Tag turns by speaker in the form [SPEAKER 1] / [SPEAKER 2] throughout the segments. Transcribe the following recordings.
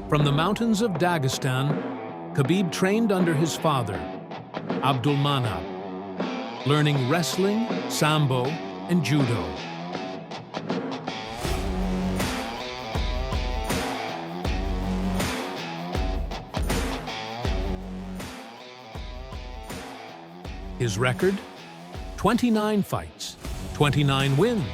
[SPEAKER 1] From the mountains of Dagestan, Khabib trained under his father, abdulmanap, learning wrestling, sambo, and judo. His record? 29 fights, 29 wins.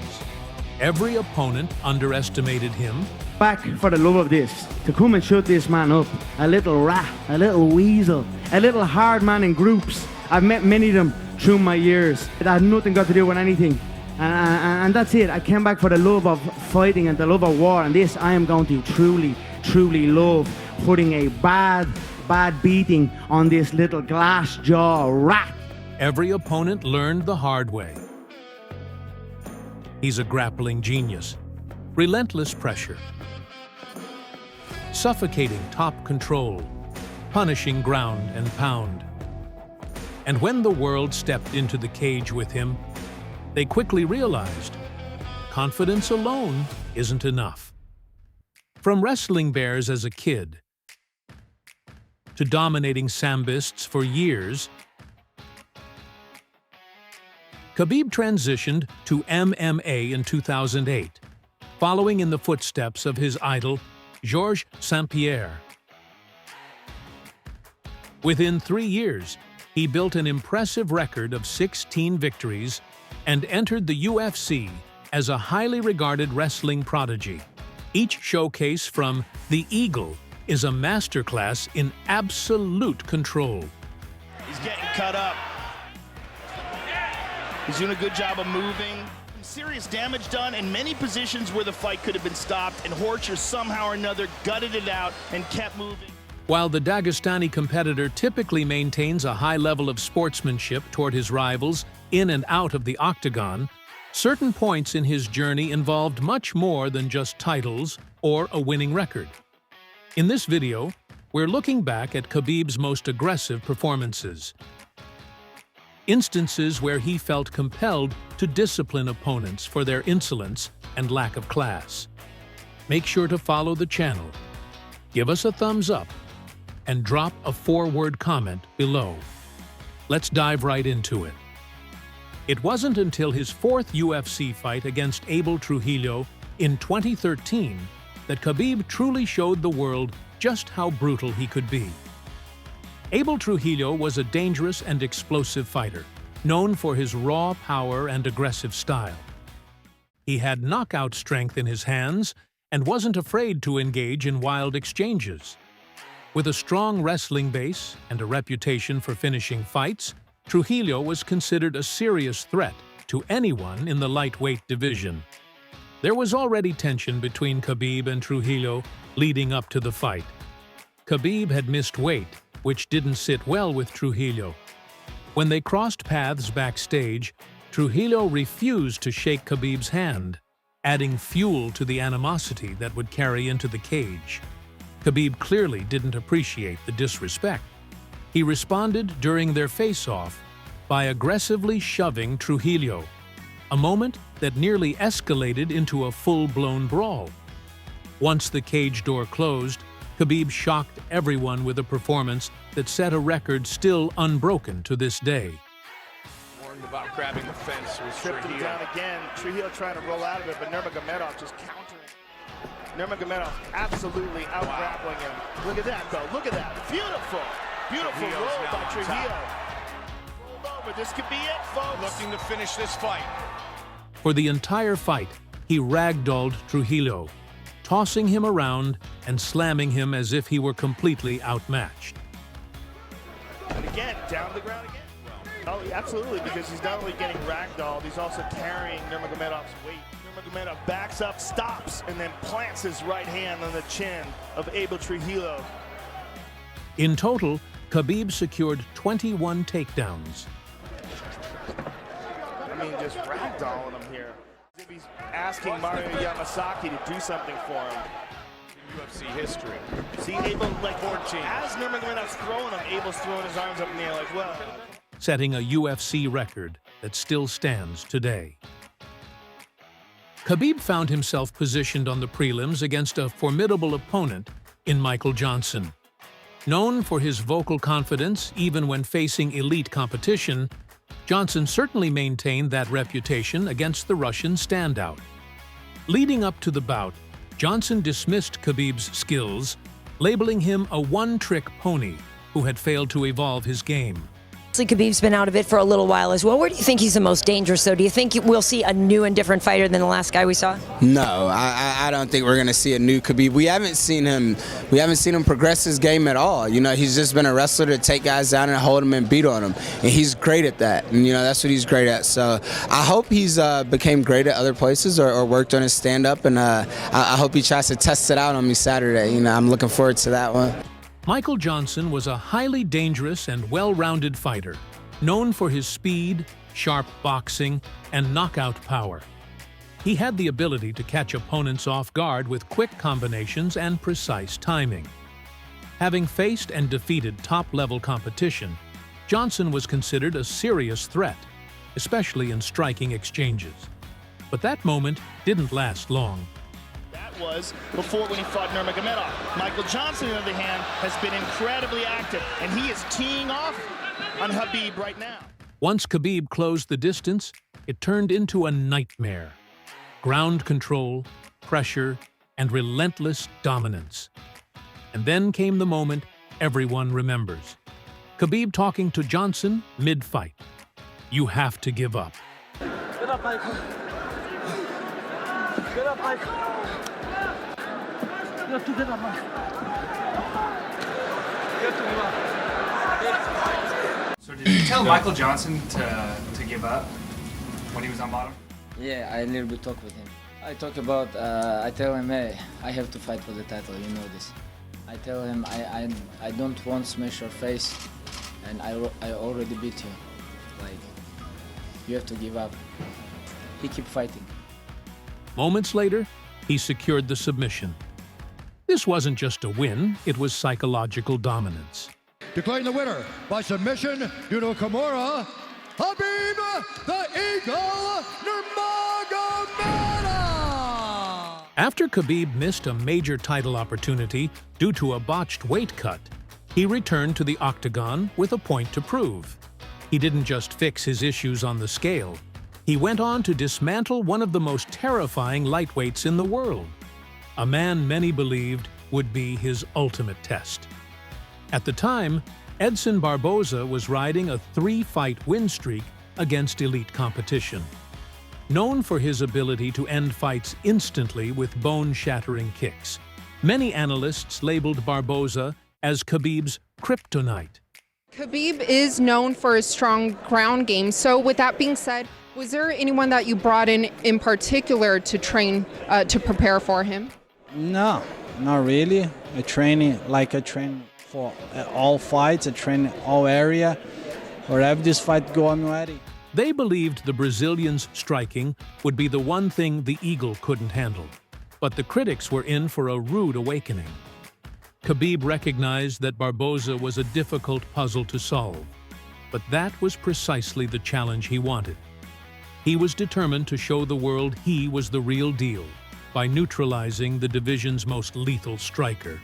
[SPEAKER 1] Every opponent underestimated him.
[SPEAKER 2] Back for the love of this, to come and shut this man up. A little rat, a little weasel, a little hard man in groups. I've met many of them through my years. It had nothing got to do with anything. And that's it. I came back for the love of fighting and the love of war. And this I am going to truly, truly love. Putting a bad beating on this little glass jaw rat.
[SPEAKER 1] Every opponent learned the hard way. He's a grappling genius. Relentless pressure. Suffocating top control. Punishing ground and pound. And when the world stepped into the cage with him, they quickly realized confidence alone isn't enough. From wrestling bears as a kid to dominating sambists for years, Khabib transitioned to MMA in 2008, following in the footsteps of his idol, Georges St-Pierre. Within 3 years, he built an impressive record of 16 victories and entered the UFC as a highly regarded wrestling prodigy. Each showcase from The Eagle is a masterclass in absolute control.
[SPEAKER 3] He's getting cut up. He's doing a good job of moving. Serious damage done in many positions where the fight could have been stopped, and Horcher somehow or another gutted it out and kept moving.
[SPEAKER 1] While the Dagestani competitor typically maintains a high level of sportsmanship toward his rivals in and out of the octagon, certain points in his journey involved much more than just titles or a winning record. In this video, we're looking back at Khabib's most aggressive performances. Instances where he felt compelled to discipline opponents for their insolence and lack of class. Make sure to follow the channel, give us a thumbs up, and drop a 4-word comment below. Let's dive right into it. It wasn't until his 4th UFC fight against Abel Trujillo in 2013 that Khabib truly showed the world just how brutal he could be. Abel Trujillo was a dangerous and explosive fighter, known for his raw power and aggressive style. He had knockout strength in his hands and wasn't afraid to engage in wild exchanges. With a strong wrestling base and a reputation for finishing fights, Trujillo was considered a serious threat to anyone in the lightweight division. There was already tension between Khabib and Trujillo leading up to the fight. Khabib had missed weight, which didn't sit well with Trujillo. When they crossed paths backstage, Trujillo refused to shake Khabib's hand, adding fuel to the animosity that would carry into the cage. Khabib clearly didn't appreciate the disrespect. He responded during their face-off by aggressively shoving Trujillo, a moment that nearly escalated into a full-blown brawl. Once the cage door closed, Khabib shocked everyone with a performance that set a record still unbroken to this day.
[SPEAKER 4] Warned about grabbing the fence with
[SPEAKER 3] Tripped him
[SPEAKER 4] Trujillo.
[SPEAKER 3] down again. Trujillo trying to roll out of it, but Nurmagomedov just countering. Nurmagomedov absolutely out-grappling him. Look at that, though. Look at that. Beautiful. Beautiful roll by Trujillo. Rolled over. This could be it, folks.
[SPEAKER 4] Looking to finish this fight.
[SPEAKER 1] For the entire fight, he ragdolled Trujillo, tossing him around and slamming him as if he were completely outmatched.
[SPEAKER 3] And again, down to the ground again. Oh, absolutely, because he's not only getting ragdolled, he's also carrying Nurmagomedov's weight. Nurmagomedov backs up, stops, and then plants his right hand on the chin of Abel Trujillo.
[SPEAKER 1] In total, Khabib secured 21 takedowns.
[SPEAKER 3] I mean, just ragdolling him here. He's asking Mario Yamasaki to do something for him.
[SPEAKER 4] UFC history.
[SPEAKER 3] See, Abel, like, 14. As Nurmagomedov's throwing him, Abel's throwing his arms up in the air like, well.
[SPEAKER 1] Setting a UFC record that still stands today. Khabib found himself positioned on the prelims against a formidable opponent in Michael Johnson. Known for his vocal confidence even when facing elite competition, Johnson certainly maintained that reputation against the Russian standout. Leading up to the bout, Johnson dismissed Khabib's skills, labeling him a one-trick pony who had failed to evolve his game.
[SPEAKER 5] Khabib's been out of it for a little while as well. Where do you think he's the most dangerous, though? Do you think we'll see a new and different fighter than the last guy we saw?
[SPEAKER 6] No, I don't think we're going to see a new Khabib. We haven't seen him progress his game at all. You know, he's just been a wrestler to take guys down and hold them and beat on them, and he's great at that. And you know, that's what he's great at. So I hope he's became great at other places or worked on his stand-up, and I hope he tries to test it out on me Saturday. You know, I'm looking forward to that one.
[SPEAKER 1] Michael Johnson was a highly dangerous and well-rounded fighter, known for his speed, sharp boxing, and knockout power. He had the ability to catch opponents off guard with quick combinations and precise timing. Having faced and defeated top-level competition, Johnson was considered a serious threat, especially in striking exchanges. But that moment didn't last long.
[SPEAKER 3] Was before when he fought Nurmagomedov. Michael Johnson, on the other hand, has been incredibly active, and he is teeing off on Khabib right now.
[SPEAKER 1] Once Khabib closed the distance, it turned into a nightmare. Ground control, pressure, and relentless dominance. And then came the moment everyone remembers. Khabib talking to Johnson mid-fight. "You have to give up."
[SPEAKER 2] Get up, Michael. Get up, Michael. You have to get up, Michael. You have to give up.
[SPEAKER 7] So did you tell Michael Johnson to give up when he was on bottom?
[SPEAKER 8] Yeah, I a little bit talk with him. I talk about, I tell him, hey, I have to fight for the title, you know this. I tell him I don't want to smash your face, and I already beat you. Like, you have to give up. He keep fighting.
[SPEAKER 1] Moments later, he secured the submission. This wasn't just a win, it was psychological dominance.
[SPEAKER 9] Declaring the winner by submission due to Kimura, Khabib the Eagle Nurmagomedov!
[SPEAKER 1] After Khabib missed a major title opportunity due to a botched weight cut, he returned to the octagon with a point to prove. He didn't just fix his issues on the scale, he went on to dismantle one of the most terrifying lightweights in the world, a man many believed would be his ultimate test. At the time, Edson Barboza was riding a 3-fight win streak against elite competition. Known for his ability to end fights instantly with bone-shattering kicks, many analysts labeled Barboza as Khabib's kryptonite.
[SPEAKER 10] Khabib is known for his strong ground game. So with that being said, was there anyone that you brought in particular to train, to prepare for him?
[SPEAKER 11] No, not really. I train for all fights. I train all area. Wherever this fight go, I'm ready.
[SPEAKER 1] They believed the Brazilian's striking would be the one thing the Eagle couldn't handle. But the critics were in for a rude awakening. Khabib recognized that Barboza was a difficult puzzle to solve. But that was precisely the challenge he wanted. He was determined to show the world he was the real deal by neutralizing the division's most lethal striker.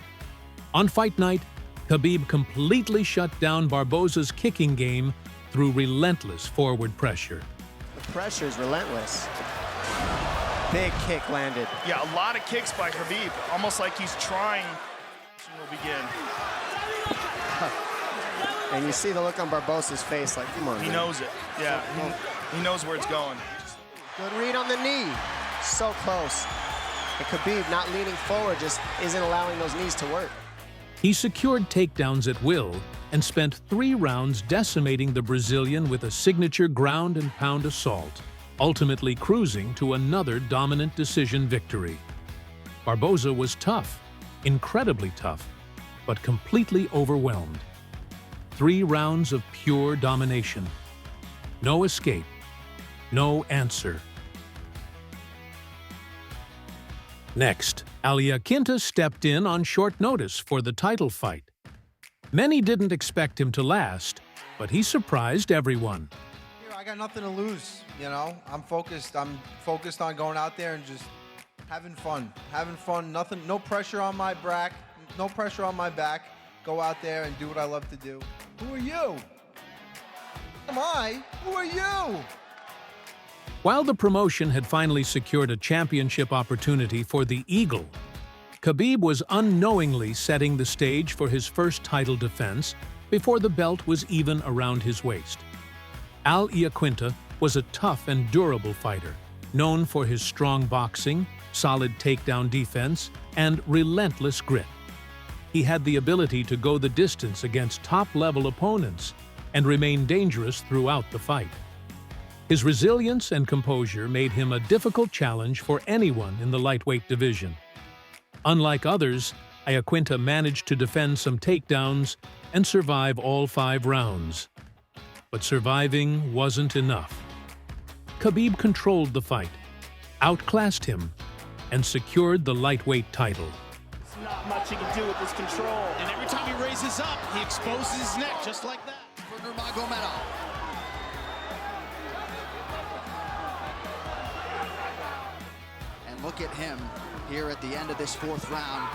[SPEAKER 1] On fight night, Khabib completely shut down Barboza's kicking game through relentless forward pressure.
[SPEAKER 12] The pressure is relentless. Big kick landed.
[SPEAKER 3] Yeah, a lot of kicks by Khabib, almost like he's trying. Will begin.
[SPEAKER 12] And you see the look on Barboza's face, like, come on.
[SPEAKER 3] He knows it. Yeah, he knows where it's going.
[SPEAKER 12] Good read on the knee. So close. And Khabib not leaning forward, just isn't allowing those knees to work.
[SPEAKER 1] He secured takedowns at will and spent 3 rounds decimating the Brazilian with a signature ground and pound assault, ultimately cruising to another dominant decision victory. Barboza was tough, incredibly tough, but completely overwhelmed. 3 rounds of pure domination. No escape, no answer. Next, Aliaquinta stepped in on short notice for the title fight. Many didn't expect him to last, but he surprised everyone.
[SPEAKER 13] I got nothing to lose, you know. I'm focused on going out there and just having fun. Nothing, no pressure on my back, No pressure on my back. Go out there and do what I love to do. Who are you? Am I? Who are you?
[SPEAKER 1] While the promotion had finally secured a championship opportunity for the Eagle, Khabib was unknowingly setting the stage for his first title defense before the belt was even around his waist. Al Iaquinta was a tough and durable fighter, known for his strong boxing, solid takedown defense, and relentless grit. He had the ability to go the distance against top-level opponents and remain dangerous throughout the fight. His resilience and composure made him a difficult challenge for anyone in the lightweight division. Unlike others, Iaquinta managed to defend some takedowns and survive all 5 rounds. But surviving wasn't enough. Khabib controlled the fight, outclassed him, and secured the lightweight title.
[SPEAKER 3] There's not much he can do with this control.
[SPEAKER 4] And every time he raises up, he exposes his neck just like that.
[SPEAKER 14] For Nurmagomedov. And look at him here at the end of this 4th round,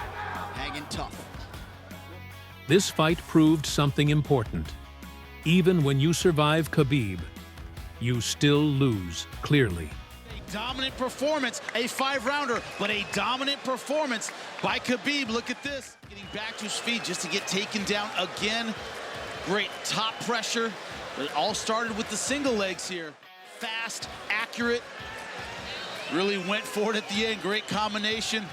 [SPEAKER 14] hanging tough.
[SPEAKER 1] This fight proved something important. Even when you survive Khabib, you still lose clearly.
[SPEAKER 4] A dominant performance, a 5-rounder, but a dominant performance by Khabib. Look at this. Getting back to his feet just to get taken down again. Great top pressure. It all started with the single legs here. Fast, accurate. Really went for it at the end. Great combination.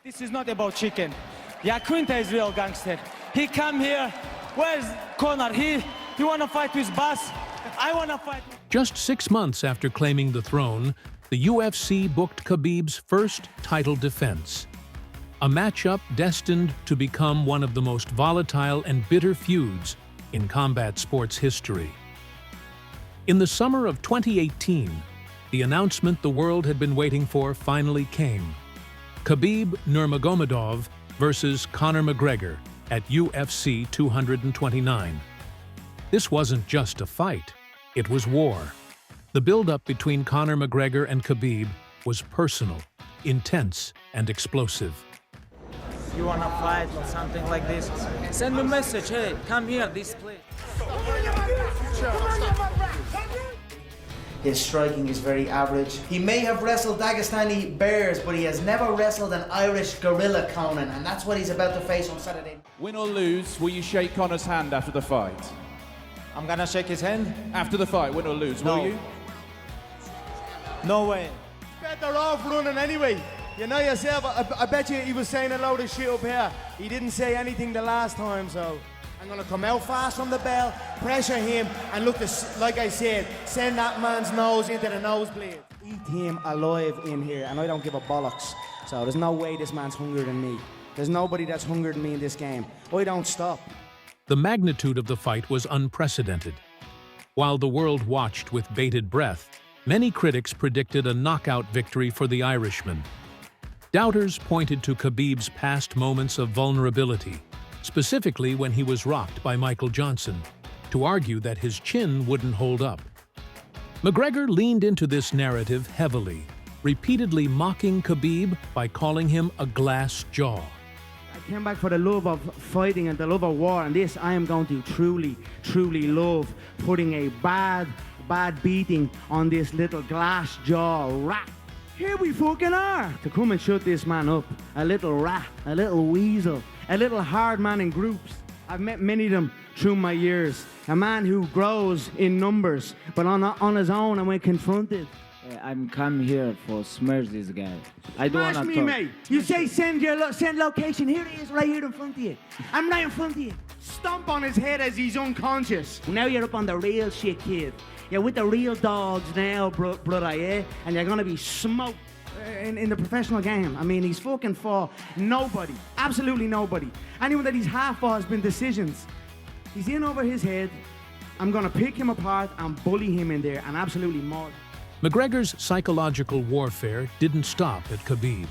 [SPEAKER 15] This is not about chicken. Iaquinta is real gangster. He come here. Where's Conor? He want to fight with boss. I want to fight.
[SPEAKER 1] Just 6 months after claiming the throne, the UFC booked Khabib's first title defense. A matchup destined to become one of the most volatile and bitter feuds in combat sports history. In the summer of 2018, the announcement the world had been waiting for finally came. Khabib Nurmagomedov versus Conor McGregor at UFC 229. This wasn't just a fight, it was war. The build-up between Conor McGregor and Khabib was personal, intense, and explosive.
[SPEAKER 15] You want to fight or something like this? Send me a message. Hey, come here, this place.
[SPEAKER 2] His striking is very average. He may have wrestled Dagestani bears, but he has never wrestled an Irish gorilla, Conan, and that's what he's about to face on Saturday.
[SPEAKER 16] Win or lose, will you shake Conor's hand after the fight?
[SPEAKER 15] I'm gonna shake his hand?
[SPEAKER 16] After the fight, win or lose, will you?
[SPEAKER 15] No way.
[SPEAKER 2] Better off running anyway. You know yourself, I bet you he was saying a load of shit up here. He didn't say anything the last time, so I'm gonna come out fast from the bell, pressure him, and look, like I said, send that man's nose into the nosebleed. Eat him alive in here, and I don't give a bollocks. So there's no way this man's hungrier than me. There's nobody that's hungrier than me in this game. I don't stop.
[SPEAKER 1] The magnitude of the fight was unprecedented. While the world watched with bated breath, many critics predicted a knockout victory for the Irishman. Doubters pointed to Khabib's past moments of vulnerability, specifically when he was rocked by Michael Johnson, to argue that his chin wouldn't hold up. McGregor leaned into this narrative heavily, repeatedly mocking Khabib by calling him a glass jaw.
[SPEAKER 2] I came back for the love of fighting and the love of war, and this I am going to truly, truly love, putting a bad beating on this little glass jaw rat. Here we fucking are, to come and shut this man up. A little rat, a little weasel, a little hard man in groups. I've met many of them through my years. A man who grows in numbers, but on his own and when confronted.
[SPEAKER 8] I'm come here for smash this guy. I don't want to
[SPEAKER 2] Smash me,
[SPEAKER 8] talk.
[SPEAKER 2] mate. You say send location. Here he is, right here in front of you. I'm right in front of you. Stomp on his head as he's unconscious. Now you're up on the real shit, kid. You're with the real dogs now, brother, yeah? And you're gonna be smoked in the professional game. I mean, he's fucking fought nobody, absolutely nobody. Anyone that he's half fought has been decisions. He's in over his head. I'm gonna pick him apart and bully him in there and absolutely maul.
[SPEAKER 1] McGregor's psychological warfare didn't stop at Khabib.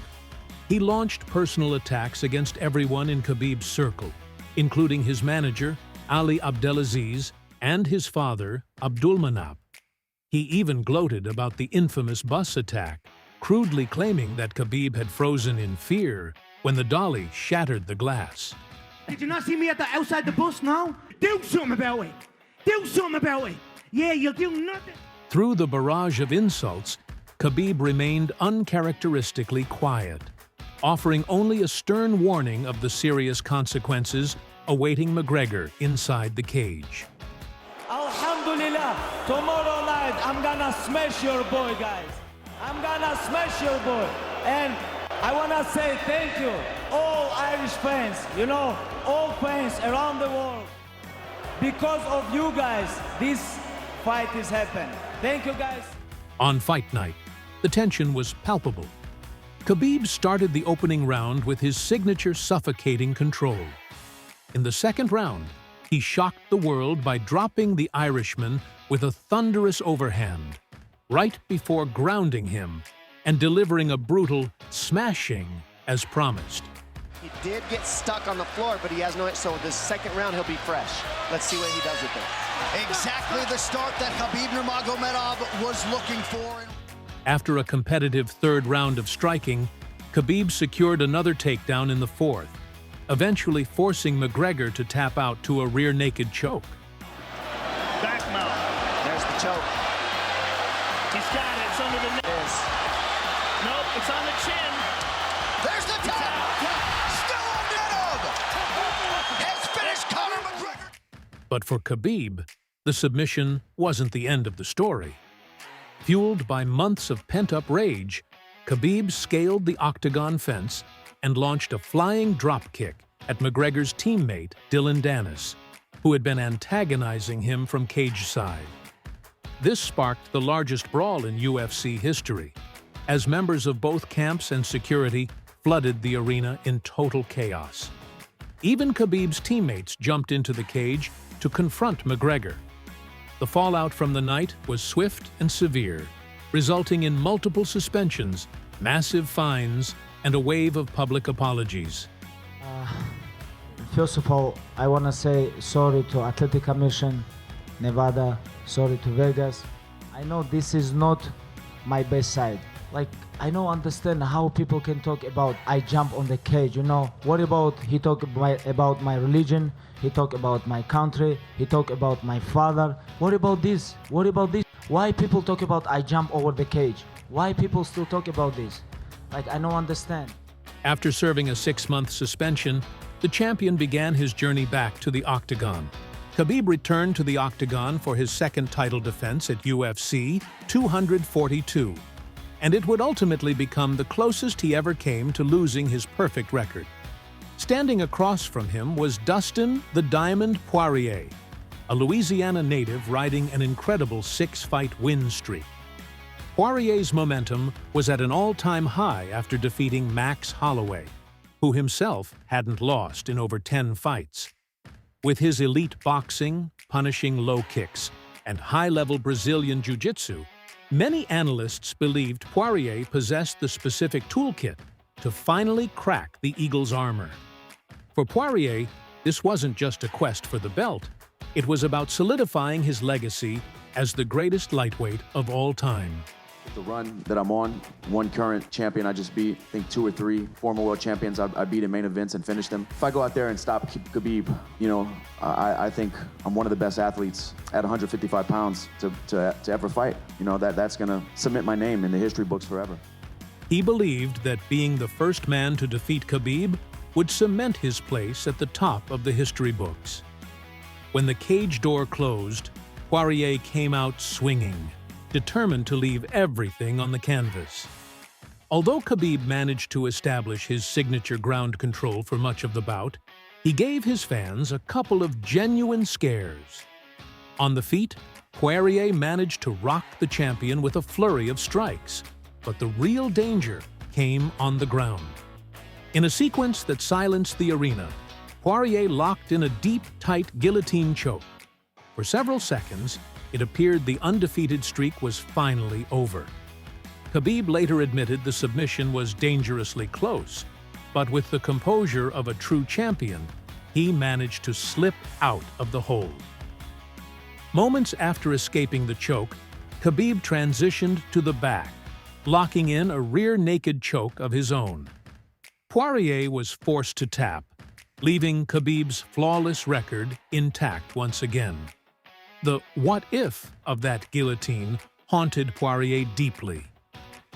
[SPEAKER 1] He launched personal attacks against everyone in Khabib's circle, including his manager, Ali Abdelaziz, and his father, Abdulmanap. He even gloated about the infamous bus attack, crudely claiming that Khabib had frozen in fear when the dolly shattered the glass.
[SPEAKER 2] Did you not see me at the outside the bus now? Do something about it. Do something about it. Yeah, you'll do nothing.
[SPEAKER 1] Through the barrage of insults, Khabib remained uncharacteristically quiet, offering only a stern warning of the serious consequences awaiting McGregor inside the cage.
[SPEAKER 15] Alhamdulillah, tomorrow night I'm gonna smash your boy, guys. I'm gonna smash your boy. And I wanna say thank you, all Irish fans, you know, all fans around the world. Because of you guys, this fight is happening. Thank you, guys.
[SPEAKER 1] On fight night, the tension was palpable. Khabib started the opening round with his signature suffocating control. In the second round, he shocked the world by dropping the Irishman with a thunderous overhand, right before grounding him and delivering a brutal smashing as promised.
[SPEAKER 12] He did get stuck on the floor, but he has no, so the second round he'll be fresh. Let's see what he does with it.
[SPEAKER 14] Exactly the start that Khabib Nurmagomedov was looking for.
[SPEAKER 1] After a competitive third round of striking, Khabib secured another takedown in the fourth, eventually forcing McGregor to tap out to a rear naked choke.
[SPEAKER 3] Back mount.
[SPEAKER 12] There's the choke.
[SPEAKER 3] He's got it. It's under the neck. Nope, it's on the chin.
[SPEAKER 14] There's the tap. Still on Nurmagomedov. Has finished Conor McGregor.
[SPEAKER 1] But for Khabib, the submission wasn't the end of the story. Fueled by months of pent-up rage, Khabib scaled the octagon fence and launched a flying drop kick at McGregor's teammate Dillon Danis, who had been antagonizing him from cage side. This sparked the largest brawl in UFC history, as members of both camps and security flooded the arena in total chaos. Even Khabib's teammates jumped into the cage to confront McGregor. The fallout from the night was swift and severe, resulting in multiple suspensions, massive fines, and a wave of public apologies.
[SPEAKER 8] First of all, I want to say sorry to Athletic Commission, Nevada, sorry to Vegas. I know this is not my best side. Like, I don't understand how people can talk about I jump on the cage, you know. What about he talk about my religion, he talk about my country, he talk about my father. What about this? What about this? Why people talk about I jump over the cage? Why people still talk about this? Like, I don't understand.
[SPEAKER 1] After serving a 6-month suspension, the champion began his journey back to the octagon. Khabib returned to the octagon for his second title defense at UFC 242, and it would ultimately become the closest he ever came to losing his perfect record. Standing across from him was Dustin "the Diamond" Poirier, a Louisiana native riding an incredible 6-fight win streak. Poirier's momentum was at an all-time high after defeating Max Holloway, who himself hadn't lost in over 10 fights. With his elite boxing, punishing low kicks, and high-level Brazilian jiu-jitsu, many analysts believed Poirier possessed the specific toolkit to finally crack the Eagle's armor. For Poirier, this wasn't just a quest for the belt. It was about solidifying his legacy as the greatest lightweight of all time.
[SPEAKER 17] The run that I'm on, one current champion I just beat, I think 2 or 3 former world champions I beat in main events and finished them. If I go out there and stop Khabib, you know, I think I'm one of the best athletes at 155 pounds to ever fight. You know, that's gonna cement my name in the history books forever.
[SPEAKER 1] He believed that being the first man to defeat Khabib would cement his place at the top of the history books. When the cage door closed, Poirier came out swinging, determined to leave everything on the canvas. Although Khabib managed to establish his signature ground control for much of the bout, he gave his fans a couple of genuine scares. On the feet, Poirier managed to rock the champion with a flurry of strikes, but the real danger came on the ground. In a sequence that silenced the arena, Poirier locked in a deep, tight guillotine choke. For several seconds, it appeared the undefeated streak was finally over. Khabib later admitted the submission was dangerously close, but with the composure of a true champion, he managed to slip out of the hold. Moments after escaping the choke, Khabib transitioned to the back, locking in a rear naked choke of his own. Poirier was forced to tap, leaving Khabib's flawless record intact once again. The what-if of that guillotine haunted Poirier deeply.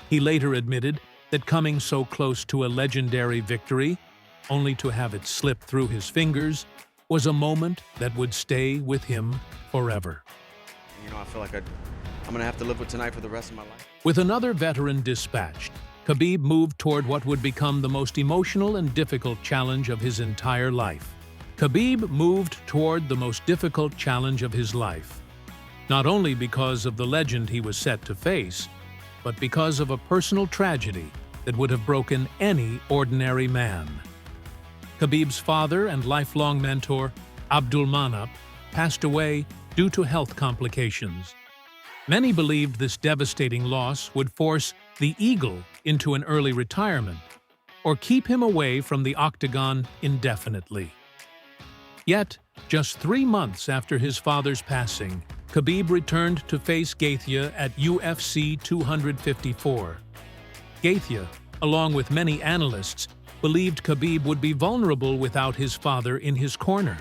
[SPEAKER 1] He later admitted that coming so close to a legendary victory, only to have it slip through his fingers, was a moment that would stay with him forever.
[SPEAKER 18] You know, I feel like I'm going to have to live with tonight for the rest of my life.
[SPEAKER 1] With another veteran dispatched, Khabib moved toward what would become the most emotional and difficult challenge of his entire life. Khabib moved toward the most difficult challenge of his life, not only because of the legend he was set to face, but because of a personal tragedy that would have broken any ordinary man. Khabib's father and lifelong mentor, Abdulmanap, passed away due to health complications. Many believed this devastating loss would force the Eagle into an early retirement or keep him away from the octagon indefinitely. Yet, just 3 months after his father's passing, Khabib returned to face Gaethje at UFC 254. Gaethje, along with many analysts, believed Khabib would be vulnerable without his father in his corner.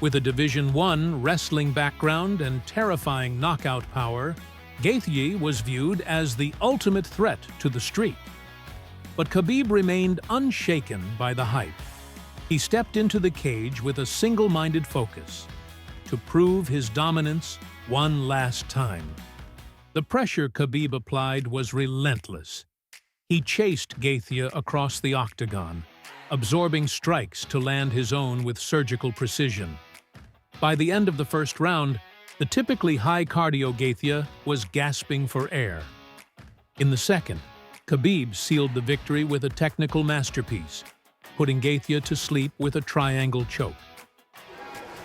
[SPEAKER 1] With a Division I wrestling background and terrifying knockout power, Gaethje was viewed as the ultimate threat to the streak. But Khabib remained unshaken by the hype. He stepped into the cage with a single-minded focus: to prove his dominance one last time. The pressure Khabib applied was relentless. He chased Gaethje across the octagon, absorbing strikes to land his own with surgical precision. By the end of the first round, the typically high-cardio Gaethje was gasping for air. In the second, Khabib sealed the victory with a technical masterpiece, putting Gaethje to sleep with a triangle choke.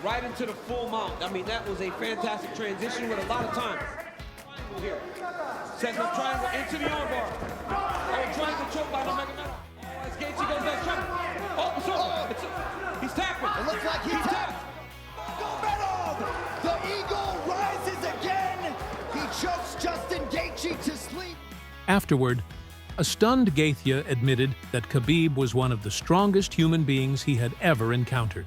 [SPEAKER 19] Right into the full mount. I mean, that was a fantastic transition with a lot of time. Here. Sets up triangle into the armbar. Oh, triangle choke by Nurmagomedov. Oh, as Gaethje goes down, choke. Oh, it's over. He's tapping.
[SPEAKER 12] It looks like he's tapped. The Eagle rises again. He chokes Dustin Gaethje to sleep.
[SPEAKER 1] Afterward, a stunned Gaethje admitted that Khabib was one of the strongest human beings he had ever encountered.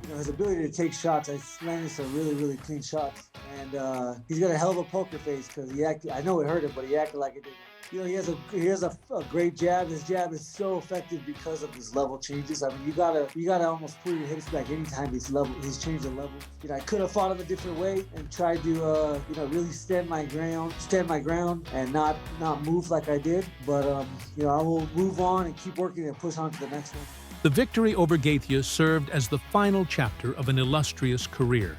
[SPEAKER 20] You know, his ability to take shots, I landed some really, really clean shots. And he's got a hell of a poker face because I know it hurt him, but he acted like it didn't. You know, he has a great jab. His jab is so effective because of his level changes. I mean, you gotta almost pull your hips back anytime he's changed the level. You know, I could have fought him a different way and tried to really stand my ground and not move like I did. But you know, I will move on and keep working and push on to the next one.
[SPEAKER 1] The victory over Gaethje served as the final chapter of an illustrious career.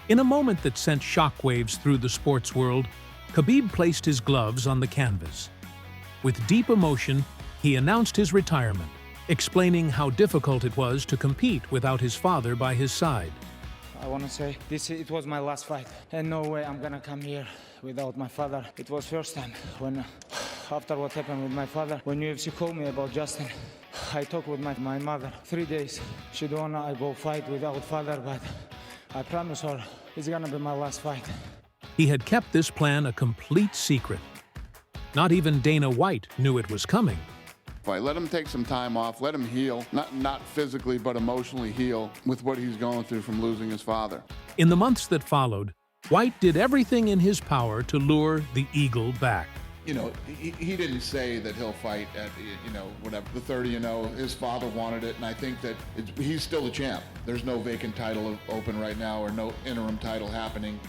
[SPEAKER 1] In a moment that sent shockwaves through the sports world, Khabib placed his gloves on the canvas. With deep emotion, he announced his retirement, explaining how difficult it was to compete without his father by his side.
[SPEAKER 8] I want to say it was my last fight, and no way I'm gonna come here without my father. It was first time when, after what happened with my father, when UFC called me about Justin, I talked with my mother. 3 days. She don't wanna I go fight without father, but I promise her it's gonna be my last fight.
[SPEAKER 1] He had kept this plan a complete secret. Not even Dana White knew it was coming.
[SPEAKER 21] Let him take some time off, let him heal, not physically but emotionally heal with what he's going through from losing his father.
[SPEAKER 1] In the months that followed, White did everything in his power to lure the Eagle back.
[SPEAKER 21] You know, he didn't say that he'll fight at, whatever, the 30-0. His father wanted it, and I think that he's still the champ. There's no vacant title open right now or no interim title happening.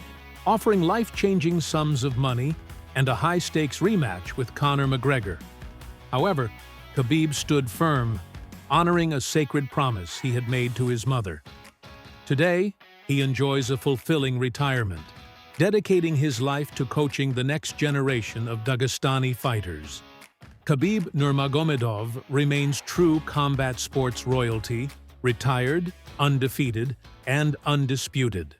[SPEAKER 1] Offering life-changing sums of money and a high-stakes rematch with Conor McGregor. However, Khabib stood firm, honoring a sacred promise he had made to his mother. Today, he enjoys a fulfilling retirement, dedicating his life to coaching the next generation of Dagestani fighters. Khabib Nurmagomedov remains true combat sports royalty, retired, undefeated, and undisputed.